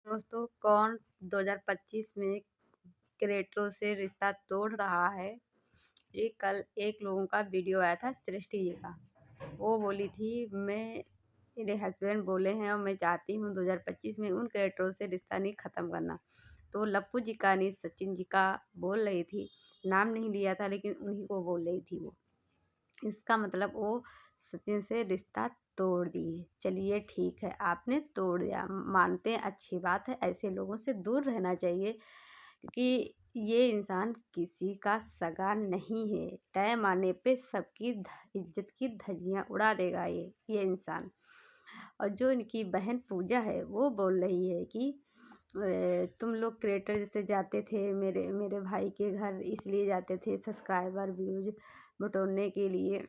दोस्तों, कौन 2025 में क्रिएटरों से रिश्ता तोड़ रहा है। ये कल एक लोगों का वीडियो आया था सृष्टि जी का। वो बोली थी, मैं मेरे हस्बैंड बोले हैं और मैं चाहती हूँ 2025 में उन क्रिएटरों से रिश्ता नहीं ख़त्म करना। तो लप्पू जी का नहीं, सचिन जी का बोल रही थी। नाम नहीं लिया था लेकिन उन्हीं को बोल रही थी वो। इसका मतलब वो सचिन से रिश्ता तोड़ दिए। चलिए ठीक है, आपने तोड़ दिया, मानते हैं, अच्छी बात है। ऐसे लोगों से दूर रहना चाहिए क्योंकि ये इंसान किसी का सगा नहीं है। टाइम आने पे सबकी इज्जत की धज्जियां उड़ा देगा ये इंसान। और जो इनकी बहन पूजा है वो बोल रही है कि तुम लोग क्रिएटर जैसे जाते थे मेरे मेरे भाई के घर, इसलिए जाते थे सब्सक्राइबर व्यूज बटोरने के लिए,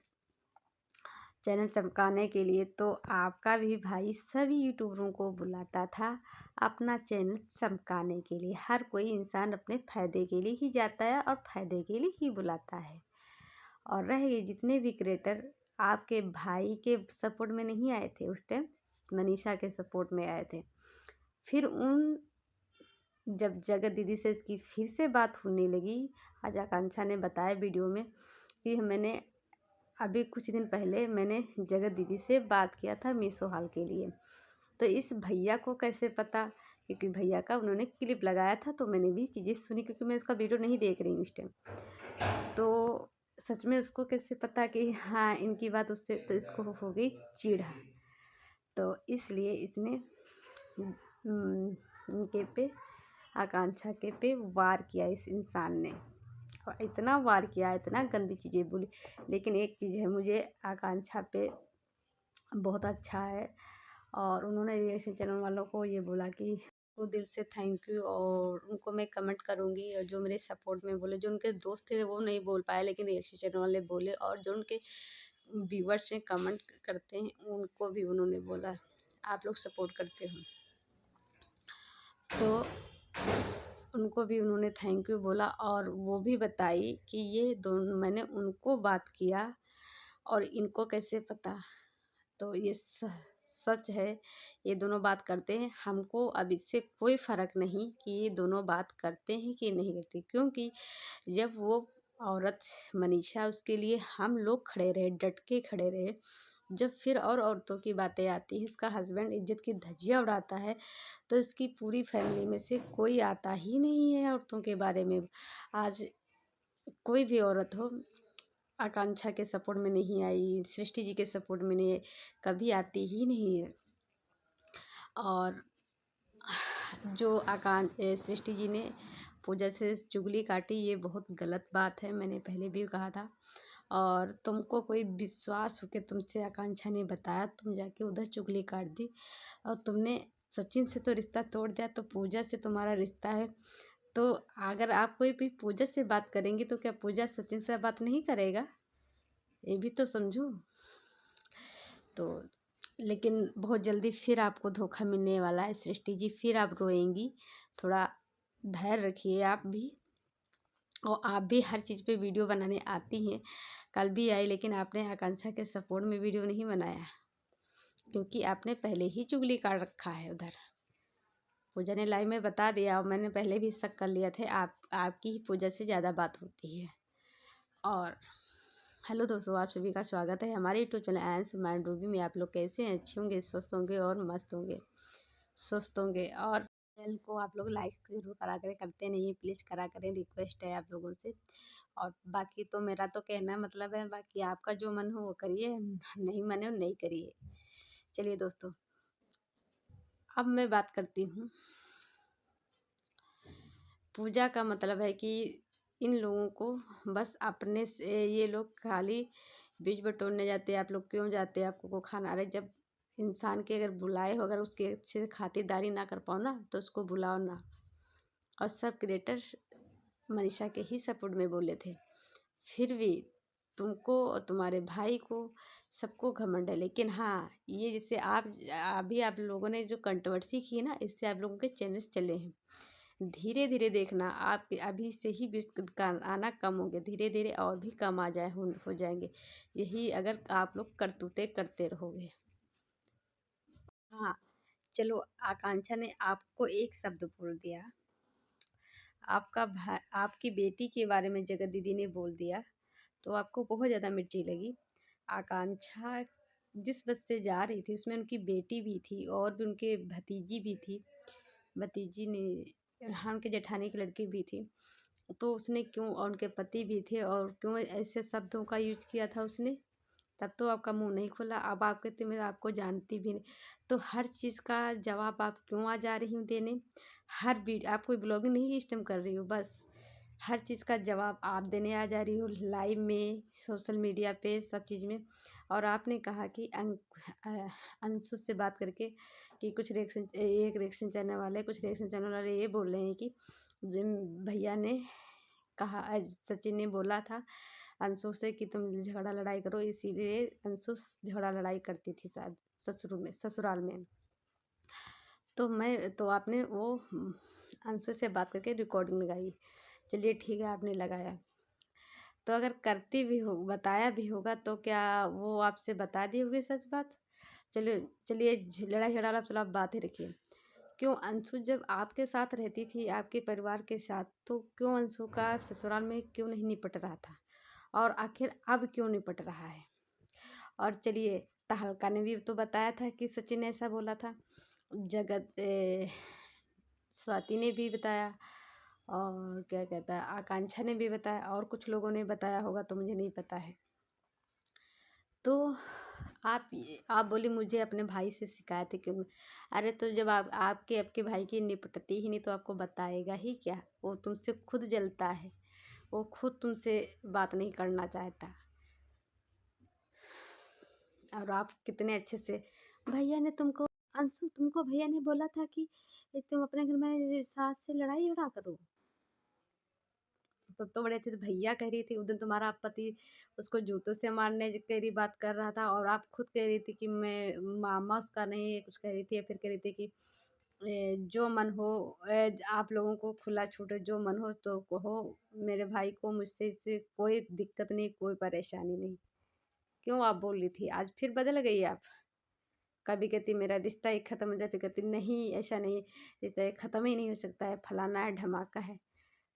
चैनल चमकाने के लिए। तो आपका भी भाई सभी यूट्यूबरों को बुलाता था अपना चैनल चमकाने के लिए। हर कोई इंसान अपने फ़ायदे के लिए ही जाता है और फ़ायदे के लिए ही बुलाता है। और रह गए जितने भी क्रिएटर आपके भाई के सपोर्ट में नहीं आए थे, उस टाइम मनीषा के सपोर्ट में आए थे। फिर जब जगत दीदी से इसकी फिर से बात होने लगी, आज आकांक्षा ने बताया वीडियो में कि मैंने अभी कुछ दिन पहले मैंने जगत दीदी से बात किया था मीशो हॉल के लिए। तो इस भैया को कैसे पता, क्योंकि भैया का उन्होंने क्लिप लगाया था तो मैंने भी चीज़ें सुनी, क्योंकि मैं उसका वीडियो नहीं देख रही हूँ इस टाइम। तो सच में उसको कैसे पता कि हाँ इनकी बात उससे, तो इसको हो गई चिढ़। तो इसलिए इसने इनके पे, आकांक्षा के पे वार किया इस इंसान ने। और इतना वार किया, इतना गंदी चीज़ें बोली। लेकिन एक चीज़ है, मुझे आकांक्षा पे बहुत अच्छा है। और उन्होंने रिएक्शन चैनल वालों को ये बोला कि तो दिल से थैंक यू, और उनको मैं कमेंट करूँगी। और जो मेरे सपोर्ट में बोले, जो उनके दोस्त थे वो नहीं बोल पाए लेकिन रिएक्शन चैनल वाले बोले, और जो उनके व्यूवर्स हैं कमेंट करते हैं उनको भी उन्होंने बोला आप लोग सपोर्ट करते हो। तो उनको भी उन्होंने थैंक यू बोला। और वो भी बताई कि ये दोनों, मैंने उनको बात किया और इनको कैसे पता। तो ये सच है, ये दोनों बात करते हैं। हमको अब इससे कोई फ़र्क नहीं कि ये दोनों बात करते हैं कि नहीं करते, क्योंकि जब वो औरत मनीषा, उसके लिए हम लोग खड़े रहे, डट के खड़े रहे। जब फिर और औरतों की बातें आती है, इसका हस्बैंड इज्जत की धज्जियां उड़ाता है, तो इसकी पूरी फैमिली में से कोई आता ही नहीं है औरतों के बारे में। आज कोई भी औरत हो, आकांक्षा के सपोर्ट में नहीं आई, सृष्टि जी के सपोर्ट में नहीं, कभी आती ही नहीं है। और जो सृष्टि जी ने पूजा से चुगली काटी, ये बहुत गलत बात है, मैंने पहले भी कहा था। और तुमको कोई विश्वास हो के तुमसे आकांक्षा ने बताया, तुम जाके उधर चुगली काट दी। और तुमने सचिन से तो रिश्ता तोड़ दिया, तो पूजा से तुम्हारा रिश्ता है। तो अगर आप कोई भी पूजा से बात करेंगी तो क्या पूजा सचिन से बात नहीं करेगा? ये भी तो समझो। तो लेकिन बहुत जल्दी फिर आपको धोखा मिलने वाला है सृष्टि जी, फिर आप रोएंगी। थोड़ा धैर्य रखिए आप भी। और आप भी हर चीज़ पे वीडियो बनाने आती हैं, कल भी आई, लेकिन आपने आकांक्षा के सपोर्ट में वीडियो नहीं बनाया क्योंकि आपने पहले ही चुगली काट रखा है उधर। पूजा ने लाइव में बता दिया और मैंने पहले भी शक कर लिया थे, आपकी ही पूजा से ज़्यादा बात होती है। और हेलो दोस्तों, आप सभी का स्वागत है हमारे यूट्यूब चैनल एंस माइंड रूबी में। आप लोग कैसे हैं? अच्छे होंगे, स्वस्थ होंगे और मस्त होंगे, स्वस्थ होंगे। और चैनल को आप लोग लाइक ज़रूर करा करें, करते नहीं प्लीज़ करा करें, रिक्वेस्ट है आप लोगों से। और बाकी तो मेरा तो कहना मतलब है, बाकी आपका जो मन हो वो करिए, नहीं मन हो नहीं करिए। चलिए दोस्तों, अब मैं बात करती हूँ। पूजा का मतलब है कि इन लोगों को बस अपने से, ये लोग खाली बीज बटोरने जाते हैं। आप लोग क्यों जाते हैं? आपको को खाना, अरे जब इंसान के अगर बुलाए हो, अगर उसकी अच्छे से खातिरदारी ना कर पाओ ना, तो उसको बुलाओ ना। और सब क्रिएटर मनीषा के ही सपोर्ट में बोले थे, फिर भी तुमको और तुम्हारे भाई को सबको घमंड है। लेकिन हाँ, ये जैसे अभी आप लोगों ने जो कंट्रोवर्सी की है ना, इससे आप लोगों के चैनल्स चले हैं। धीरे धीरे देखना, आप अभी से ही व्यूज का आना कम हो गया, धीरे धीरे और भी कम आ जाए हो जाएंगे, यही अगर आप लोग करतूते करते रहोगे। हाँ, चलो आकांक्षा ने आपको एक शब्द बोल दिया, आपका भाई आपकी बेटी के बारे में जगत दीदी ने बोल दिया, तो आपको बहुत ज़्यादा मिर्ची लगी। आकांक्षा जिस बस से जा रही थी उसमें उनकी बेटी भी थी और भी उनके भतीजी भी थी, भतीजी ने हाँ उनके जेठानी की लड़की भी थी। तो उसने क्यों, और उनके पति भी थे, और क्यों ऐसे शब्दों का यूज किया था उसने? तब तो आपका मुंह नहीं खुला। अब आप कहते मैं आपको जानती भी नहीं, तो हर चीज़ का जवाब आप क्यों आ जा रही हूँ देने? हर वीडियो आप कोई ब्लॉगिंग नहीं इस टाइम कर रही हो, बस हर चीज़ का जवाब आप देने आ जा रही हो, लाइव में, सोशल मीडिया पे, सब चीज़ में। और आपने कहा कि अंशु से बात करके कि कुछ रिएक्शन, एक रिएक्शन चैनल वाले, कुछ रिएक्शन चैनल वाले ये बोल रहे हैं कि भैया ने कहा, सचिन ने बोला था अंशु से कि तुम झगड़ा लड़ाई करो, इसीलिए अंशु झगड़ा लड़ाई करती थी शायद ससुराल में। तो आपने वो अंशु से बात करके रिकॉर्डिंग लगाई। चलिए ठीक है, आपने लगाया, तो अगर करती भी हो, बताया भी होगा, तो क्या वो आपसे बता दी होगी सच बात? चलिए चलिए, लड़ाई झगड़ा चलो आप बात ही रखिए। क्यों अंशु जब आपके साथ रहती थी, आपके परिवार के साथ, तो क्यों अंशु का ससुराल में क्यों नहीं निपट रहा था, और आखिर अब क्यों निपट रहा है? और चलिए, तहलका ने भी तो बताया था कि सचिन ने ऐसा बोला था, स्वाति ने भी बताया, और क्या कहता है, आकांक्षा ने भी बताया, और कुछ लोगों ने बताया होगा तो मुझे नहीं पता है। तो आप बोली मुझे अपने भाई से शिकायत है क्यों? अरे तो जब आपके भाई की निपटती ही नहीं तो आपको बताएगा ही क्या? वो तुमसे खुद जलता है, वो खुद तुमसे बात नहीं करना चाहता। और आप कितने अच्छे से, भैया ने तुमको, अंशु तुमको भैया ने बोला था कि तुम अपने घर में सास से लड़ाई झगड़ा करो। तब तो बड़े अच्छे से भैया कह रही थी, उस दिन तुम्हारा पति उसको जूतों से मारने कह रही बात कर रहा था, और आप खुद कह रही थी कि मैं मामा उसका नहीं कुछ कह रही थी, या फिर कह रही थी कि जो मन हो, आप लोगों को खुला छूट है, जो मन हो तो कहो, मेरे भाई को मुझसे इससे कोई दिक्कत नहीं, कोई परेशानी नहीं। क्यों आप बोल रही थी? आज फिर बदल गई आप। कभी कहती मेरा रिश्ता ही ख़त्म हो जाए, फिर कहती नहीं ऐसा नहीं, रिश्ता ये ख़त्म ही नहीं हो सकता है, फलाना है ढमाका है।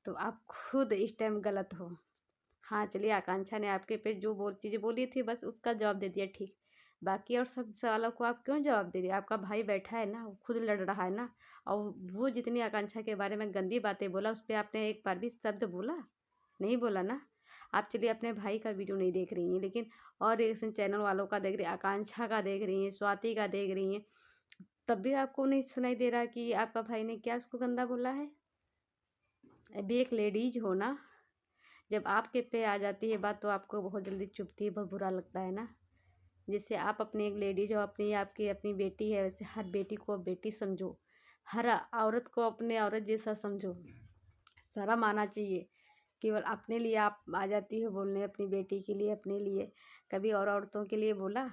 तो आप खुद इस टाइम गलत हो। हाँ चलिए, आकांक्षा ने आपके पे जो चीज़ें बोली थी बस उसका जवाब दे दिया, ठीक। बाकी और सब सवालों को आप क्यों जवाब दे रही? आपका भाई बैठा है ना, वो खुद लड़ रहा है ना, और वो जितनी आकांक्षा के बारे में गंदी बातें बोला, उस पर आपने एक बार भी शब्द बोला नहीं? बोला ना? आप चलिए अपने भाई का वीडियो नहीं देख रही हैं, लेकिन और रिएक्शन चैनल वालों का देख रही हैं, आकांक्षा का देख रही हैं, स्वाति का देख रही हैं, तब भी आपको नहीं सुनाई दे रहा कि आपका भाई ने क्या उसको गंदा बोला है? अभी एक लेडीज हो ना, जब आपके पे आ जाती है बात तो आपको बहुत जल्दी चुभती है, बहुत बुरा लगता है ना। जैसे आप अपनी एक लेडीज हो, अपनी आपकी अपनी बेटी है, वैसे हर बेटी को बेटी समझो, हर औरत को अपने औरत जैसा समझो। शर्म आना चाहिए। केवल अपने लिए आप आ जाती हो बोलने, अपनी बेटी के लिए, अपने लिए, कभी और औरतों के लिए बोला?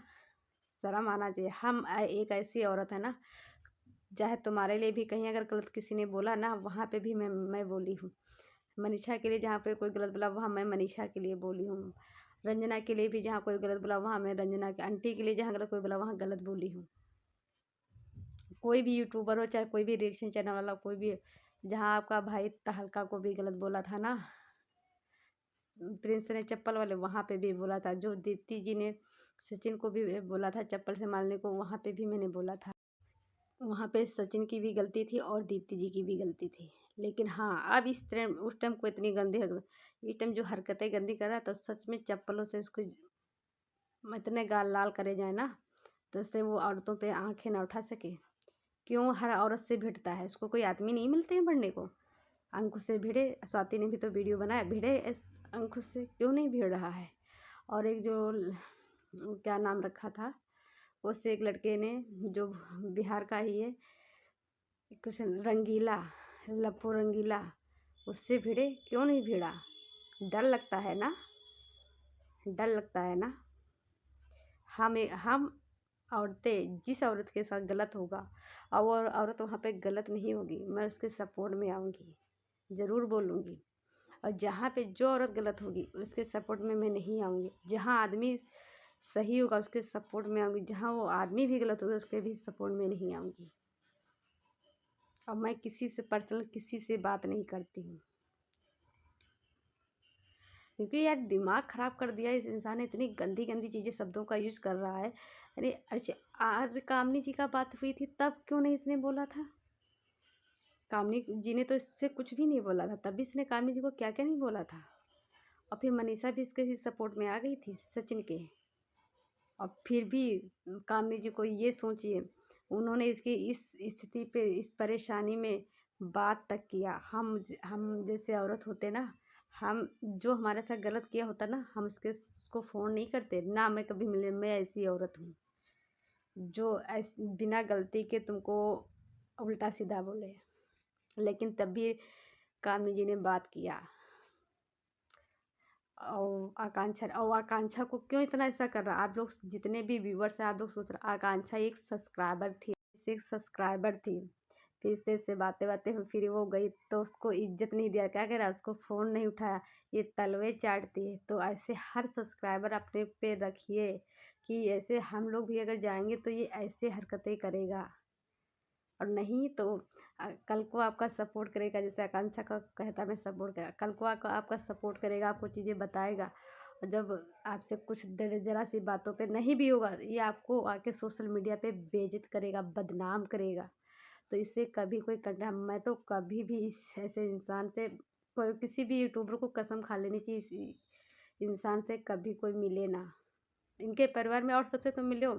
शर्म आना चाहिए। हम एक ऐसी औरत है ना, चाहे तुम्हारे लिए भी कहीं अगर गलत किसी ने बोला ना, वहाँ पे भी मैं बोली हूँ। मनीषा के लिए जहाँ पे कोई गलत बोला, वहाँ मैं मनीषा के लिए बोली हूँ। रंजना के लिए भी जहाँ कोई गलत बोला, वहाँ मैं रंजना की आंटी के लिए जहाँ गलत कोई बोला, वहाँ गलत बोली हूँ। कोई भी यूट्यूबर हो, चाहे कोई भी रिएक्शन चैनल वाला, कोई भी, जहाँ आपका भाई तहलका को भी गलत बोला था ना, प्रिंस ने चप्पल वाले, वहाँ पे भी बोला था। जो दीप्ति जी ने सचिन को भी बोला था चप्पल से मारने को, वहाँ पे भी मैंने बोला था। वहाँ पे सचिन की भी गलती थी और दीप्ति जी की भी गलती थी। लेकिन हाँ, अब इस टाइम, उस टाइम को इतनी गंदी इस टाइम जो हरकतें गंदी कर रहा है, तो सच में चप्पलों से उसको इतने गाल लाल करे जाए ना, तो उससे वो औरतों पे आंखें ना उठा सके। क्यों हर औरत से भिड़ता है? उसको कोई आदमी नहीं मिलते हैं बढ़ने को? अंकुश से भिड़े, स्वाति ने भी तो वीडियो बनाया, भिड़े अंकुश से, क्यों नहीं भिड़ रहा है? और एक जो क्या नाम रखा था, उससे एक लड़के ने, जो बिहार का ही है, कुछ रंगीला, लप्पू रंगीला, उससे भिड़े, क्यों नहीं भिड़ा? डर लगता है ना, डर लगता है ना। हम औरतें, जिस औरत के साथ गलत होगा और वो औरत वहाँ पे गलत नहीं होगी, मैं उसके सपोर्ट में आऊँगी, ज़रूर बोलूँगी। और जहाँ पे जो औरत गलत होगी उसके सपोर्ट में मैं नहीं आऊँगी। जहाँ आदमी सही होगा उसके सपोर्ट में आऊँगी, जहाँ वो आदमी भी गलत होगा उसके भी सपोर्ट में नहीं आऊँगी। अब मैं किसी से पर्सनल किसी से बात नहीं करती हूँ, क्योंकि यार दिमाग ख़राब कर दिया इस इंसान ने। इतनी गंदी गंदी चीज़ें शब्दों का यूज़ कर रहा है। अरे अच्छा, आर कामनी जी का बात हुई थी तब क्यों नहीं इसने बोला था? कामनी जी ने तो इससे कुछ भी नहीं बोला था, तब भी इसने कामनी जी को क्या क्या नहीं बोला था। और फिर मनीषा भी इसके सपोर्ट में आ गई थी सचिन के। और फिर भी कामनी जी को ये सोचिए, उन्होंने इसकी इस स्थिति पे, इस परेशानी में बात तक किया। हम जैसे औरत होते ना, हम जो हमारे साथ गलत किया होता ना, हम उसको फ़ोन नहीं करते ना। मैं कभी मिले, मैं ऐसी औरत हूँ जो बिना गलती के तुमको उल्टा सीधा बोले। लेकिन तब भी कामनी जी ने बात किया। और आकांक्षा को क्यों इतना ऐसा कर रहा? आप लोग जितने भी व्यूवर्स हैं, आप लोग सोच रहे, आकांक्षा एक सब्सक्राइबर थी। फिर से बातें बातें फिर वो गई तो उसको इज्जत नहीं दिया। क्या कह रहा, उसको फ़ोन नहीं उठाया, ये तलवे चाटती है। तो ऐसे हर सब्सक्राइबर अपने पे रखिए कि ऐसे हम लोग भी अगर जाएंगे तो ये ऐसे हरकतें करेगा। और नहीं तो कल को आपका सपोर्ट करेगा, जैसे आकांक्षा का कहता मैं सपोर्ट करेगा, कल को आपका सपोर्ट करेगा, आपको चीज़ें बताएगा। और जब आपसे कुछ ज़रा सी बातों पे नहीं भी होगा, ये आपको आके सोशल मीडिया पे बेइज्जत करेगा, बदनाम करेगा। तो इससे कभी कोई करना, मैं तो कभी भी इस ऐसे इंसान से, कोई किसी भी यूट्यूबर को कसम खा लेनी चाहिए, इस इंसान से कभी कोई मिले ना। इनके परिवार में और सबसे तो मिलो,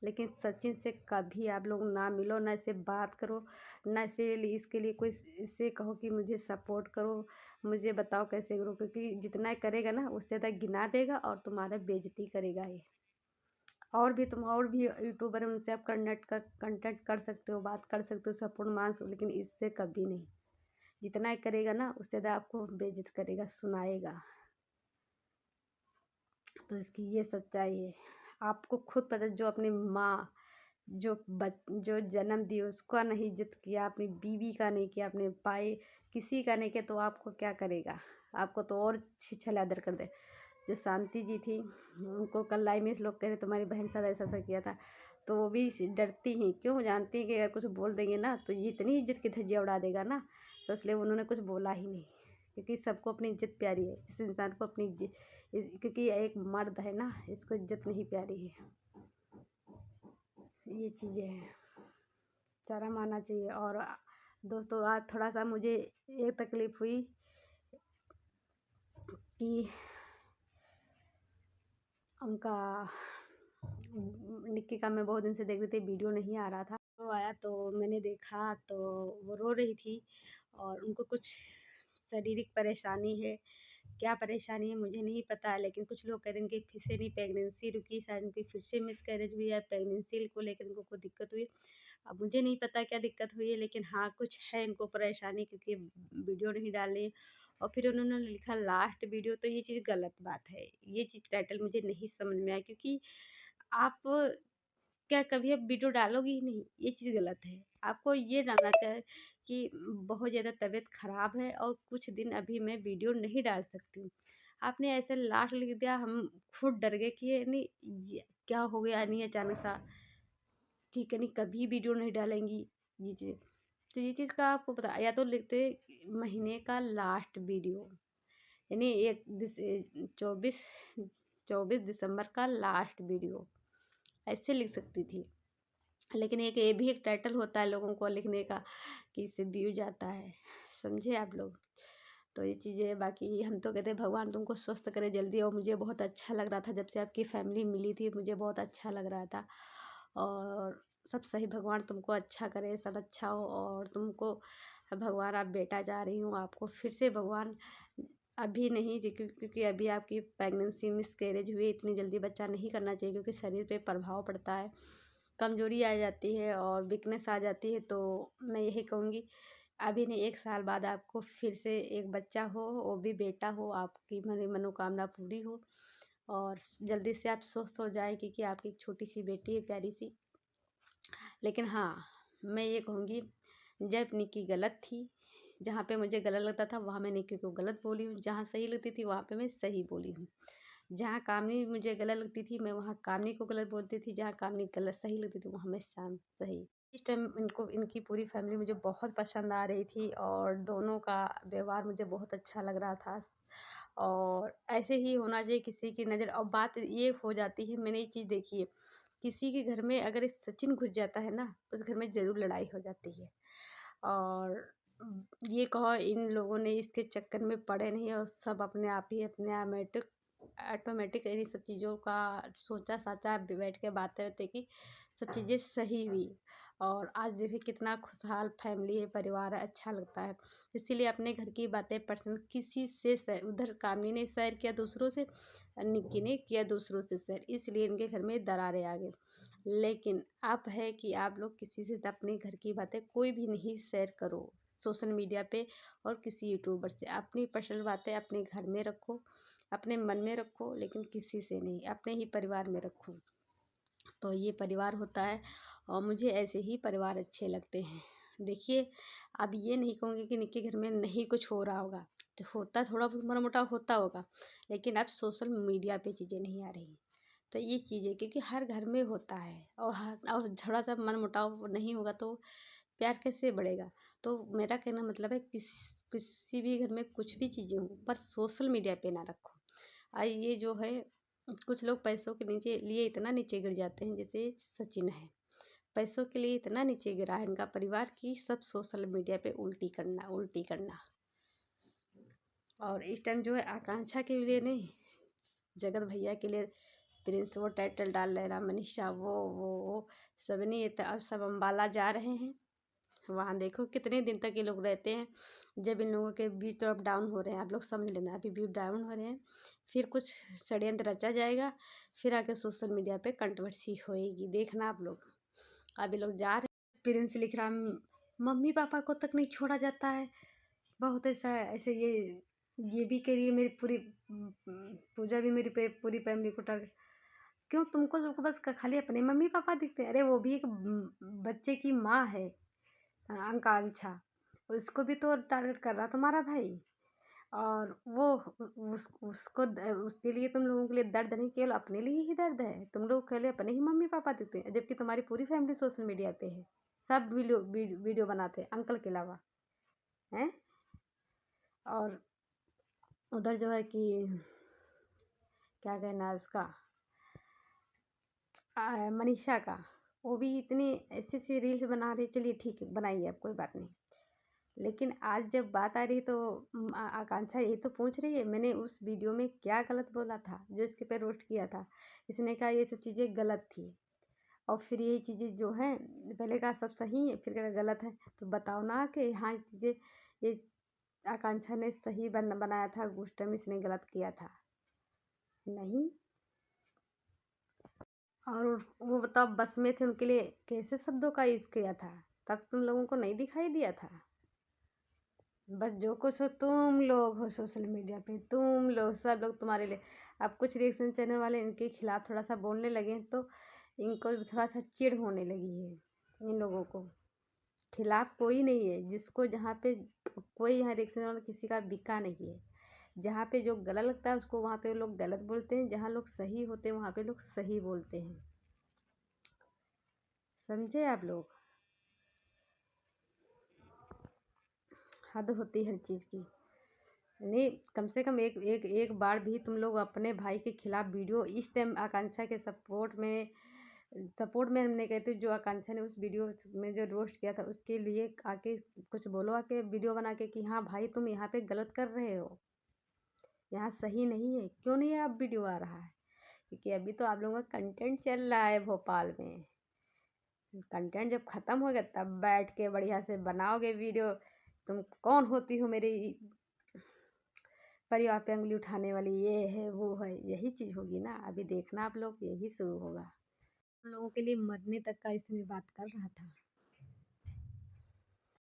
लेकिन सचिन से कभी आप लोग ना मिलो, ना इससे बात करो, ना इसके लिए कोई इससे कहो कि मुझे सपोर्ट करो, मुझे बताओ कैसे करो। क्योंकि जितना करेगा ना उससे ज़्यादा गिना देगा और तुम्हारा बेइज्जती करेगा ये। और भी यूट्यूबर हैं, उनसे आप कंटेक्ट कर सकते हो, बात कर सकते हो, सपोर्ट मान सकते हो, लेकिन इससे कभी नहीं। जितना करेगा ना उससे ज़्यादा आपको बेइज्जत करेगा, सुनाएगा। तो इसकी ये सच्चाई है। आपको खुद पता, जो अपनी माँ जो जन्म दी उसका नहीं इज्जत किया, अपनी बीवी का नहीं किया, अपने भाई किसी का नहीं किया, तो आपको क्या करेगा? आपको तो और छिछला दर कर दे। जो शांति जी थी, उनको कल लाइव में लोग कह रहे तुम्हारी बहन साथ ऐसा ऐसा किया था, तो वो भी डरती हैं। क्यों? जानती हैं कि अगर कुछ बोल देंगे ना तो ये इतनी इज्जत की धज्जियाँ उड़ा देगा ना, तो इसलिए उन्होंने कुछ बोला ही नहीं। क्योंकि सबको अपनी इज्जत प्यारी है, इस इंसान को अपनी इज्जत, क्योंकि ये एक मर्द है ना, इसको इज्जत नहीं प्यारी है। ये चीज़ें हैं, शर्म आना चाहिए। और दोस्तों आज थोड़ा सा मुझे ये तकलीफ़ हुई कि उनका निक्की का मैं बहुत दिन से देख रही थी, वीडियो नहीं आ रहा था, तो आया तो मैंने देखा तो वो रो रही थी और उनको कुछ शारीरिक परेशानी है। क्या परेशानी है मुझे नहीं पता, लेकिन कुछ लोग कह रहे हैं कि फिर से नहीं प्रेगनेंसी रुकी, शायद उनकी फिर से मिसकैरेज हुई है, प्रेगनेंसी को लेकर उनको कोई दिक्कत हुई। अब मुझे नहीं पता क्या दिक्कत हुई है, लेकिन हाँ कुछ है इनको परेशानी, क्योंकि वीडियो नहीं डाली। और फिर उन्होंने लिखा लास्ट वीडियो, तो ये चीज़ गलत बात है। ये चीज़ टाइटल मुझे नहीं समझ में आया, क्योंकि आप क्या कभी आप वीडियो डालोगे ही नहीं, ये चीज़ गलत है। आपको ये डालना चाहिए कि बहुत ज़्यादा तबीयत ख़राब है और कुछ दिन अभी मैं वीडियो नहीं डाल सकती हूँ। आपने ऐसे लास्ट लिख दिया, हम खुद डर गए कि ये नहीं, ये क्या हो गया नहीं अचानक सा, ठीक है नहीं कभी वीडियो नहीं डालेंगी ये चीज़। तो ये चीज़ का आपको पता, या तो लिखते महीने का लास्ट वीडियो, यानी 24 24 दिसंबर का लास्ट वीडियो, ऐसे लिख सकती थी। लेकिन ये भी एक टाइटल होता है लोगों को लिखने का कि इससे व्यू जाता है, समझे आप लोग। तो ये चीज़ें, बाकी हम तो कहते हैं भगवान तुमको स्वस्थ करे जल्दी। और मुझे बहुत अच्छा लग रहा था जब से आपकी फैमिली मिली थी, मुझे बहुत अच्छा लग रहा था। और सब सही, भगवान तुमको अच्छा करे, सब अच्छा हो। और तुमको भगवान, आप बेटा जा रही हूँ, आपको फिर से भगवान, अभी नहीं क्योंकि अभी आपकी प्रेगनेंसी मिसकैरेज हुई, इतनी जल्दी बच्चा नहीं करना चाहिए, क्योंकि शरीर पे प्रभाव पड़ता है, कमज़ोरी आ जाती है और वीकनेस आ जाती है। तो मैं यही कहूँगी, अभी नहीं 1 साल बाद आपको फिर से एक बच्चा हो, वो भी बेटा हो, आपकी मनोकामना पूरी हो और जल्दी से आप स्वस्थ हो जाए, क्योंकि आपकी एक छोटी सी बेटी है प्यारी सी। लेकिन हाँ, मैं ये कहूँगी, जब निक्की गलत थी, जहाँ पे मुझे गलत लगता था वहाँ मैं निक्की को गलत बोली हूँ, जहाँ सही लगती थी वहाँ पे मैं सही बोली हूँ। जहाँ कामनी मुझे गलत लगती थी मैं वहाँ कामनी को गलत बोलती थी, जहाँ कामनी गलत सही लगती थी वहाँ मैं शाम सही। इस टाइम इनकी पूरी फैमिली मुझे बहुत पसंद आ रही थी और दोनों का व्यवहार मुझे बहुत अच्छा लग रहा था। और ऐसे ही होना चाहिए किसी की नज़र। और बात ये हो जाती है, मैंने ये चीज़ देखी है, किसी के घर में अगर एक सचिन घुस जाता है ना, उस घर में ज़रूर लड़ाई हो जाती है। और ये कहो इन लोगों ने इसके चक्कर में पड़े नहीं और सब अपने आप ही अपने ऑटोमेटिक इन सब चीज़ों का सोचा साचा बैठ के बातें होते कि सब चीज़ें सही हुई। और आज देखिए कितना खुशहाल फैमिली है, परिवार है, अच्छा लगता है। इसीलिए अपने घर की बातें पर्सनल किसी से उधर कामनी ने शेयर किया दूसरों से, निक्की ने किया दूसरों से शेयर, इसलिए इनके घर में दरारें आ गई। लेकिन अब है कि आप लोग किसी से अपने घर की बातें कोई भी नहीं शेयर करो सोशल मीडिया पे और किसी यूट्यूबर से। अपनी पर्सनल बातें अपने घर में रखो, अपने मन में रखो, लेकिन किसी से नहीं, अपने ही परिवार में रखो। तो ये परिवार होता है और मुझे ऐसे ही परिवार अच्छे लगते हैं। देखिए, अब ये नहीं कहूँगी कि निक्के घर में नहीं कुछ हो रहा होगा, तो होता थोड़ा बहुत मोटा मोटा होता होगा, लेकिन अब सोशल मीडिया पे चीज़ें नहीं आ रही। तो ये चीज़ें क्योंकि हर घर में होता है और थोड़ा सा मनमुटाव नहीं होगा तो प्यार कैसे बढ़ेगा। तो मेरा कहना मतलब है किसी भी घर में कुछ भी चीज़ें हों पर सोशल मीडिया पे ना रखो। ये जो है कुछ लोग पैसों के नीचे लिए इतना नीचे गिर जाते हैं, जैसे सचिन है, पैसों के लिए इतना नीचे गिरा है इनका परिवार की सब सोशल मीडिया पे उल्टी करना उल्टी करना। और इस टाइम जो है आकांक्षा के लिए नहीं, जगत भैया के लिए प्रिंस वो टाइटल डाल रहे, मनीषा वो सब नहीं ये तो अब सब अम्बाला जा रहे हैं। वहाँ देखो कितने दिन तक ये लोग रहते हैं। जब इन लोगों के बीच तो अप डाउन हो रहे हैं, आप लोग समझ लेना, अभी भी डाउन हो रहे हैं, फिर कुछ षड्यंत्र रचा जाएगा, फिर आके सोशल मीडिया पे कंट्रोवर्सी होएगी, देखना आप लोग। अभी लोग जा रहे हैं, प्रिंस लिख रहा मम्मी पापा को तक नहीं छोड़ा जाता है, बहुत ऐसा है ऐसे। ये भी कह रही है मेरी पूरी पूजा भी मेरी पूरी फैमिली को टारगेट, क्यों तुमको सबको बस खाली अपने मम्मी पापा दिखते हैं? अरे वो भी एक बच्चे की माँ है, आकांक्षा, उसको भी तो टारगेट कर रहा तुम्हारा भाई। और वो उसको उसके लिए तुम लोगों के लिए दर्द नहीं, केवल अपने लिए ही दर्द है। तुम लोग केवल अपने ही मम्मी पापा दिखते हैं, जबकि तुम्हारी पूरी फैमिली सोशल मीडिया पे है, सब वीडियो बनाते हैं अंकल के अलावा हैं। और उधर जो है कि क्या कहना है उसका, मनीषा का, वो भी इतनी ऐसी ऐसी रील्स बना रही, चलिए ठीक है बनाइए अब कोई बात नहीं। लेकिन आज जब बात आ रही तो आकांक्षा यही तो पूछ रही है मैंने उस वीडियो में क्या गलत बोला था जो इसके पे रोस्ट किया था। इसने कहा ये सब चीज़ें गलत थी, और फिर यही चीज़ें जो हैं पहले कहा सब सही है, फिर कहा गलत है। तो बताओ ना कि हाँ ये चीज़ें ये आकांक्षा ने सही बनाया था, उस टाइम इसने गलत किया था नहीं। और वो बताओ बस में थे, उनके लिए कैसे शब्दों का यूज़ किया था, तब तुम लोगों को नहीं दिखाई दिया था? बस जो कुछ हो तुम लोग हो सोशल मीडिया पे, तुम लोग सब लोग तुम्हारे लिए। अब कुछ रिएक्शन चैनल वाले इनके खिलाफ थोड़ा सा बोलने लगे हैं तो इनको थोड़ा सा चिढ़ होने लगी है। इन लोगों को खिलाफ कोई नहीं है, जिसको जहाँ पे कोई यहाँ रिएक्शन वाला किसी का बिका नहीं है। जहाँ पे जो गलत लगता है उसको वहाँ पे लोग गलत बोलते हैं, जहाँ लोग सही होते हैं वहाँ पे लोग सही बोलते हैं, समझे आप लोग? हद होती है हर चीज़ की। नहीं, कम से कम एक बार भी तुम लोग अपने भाई के खिलाफ वीडियो इस टाइम आकांक्षा के सपोर्ट में हमने कहते जो आकांक्षा ने उस वीडियो में जो रोस्ट किया था उसके लिए आके कुछ बोलो, आके वीडियो बना के कि हाँ भाई तुम यहाँ पे गलत कर रहे हो, यहाँ सही नहीं है। क्यों नहीं है अब वीडियो आ रहा है? क्योंकि अभी तो आप लोगों का कंटेंट चल रहा है भोपाल में। कंटेंट जब ख़त्म हो गया तब बैठ के बढ़िया से बनाओगे वीडियो। तुम कौन होती हो मेरी परिवार पे उंगली उठाने वाली, ये है वो है, यही चीज़ होगी ना। अभी देखना आप लोग, यही शुरू होगा। हम लोगों के लिए मरने तक का इसमें बात कर रहा था।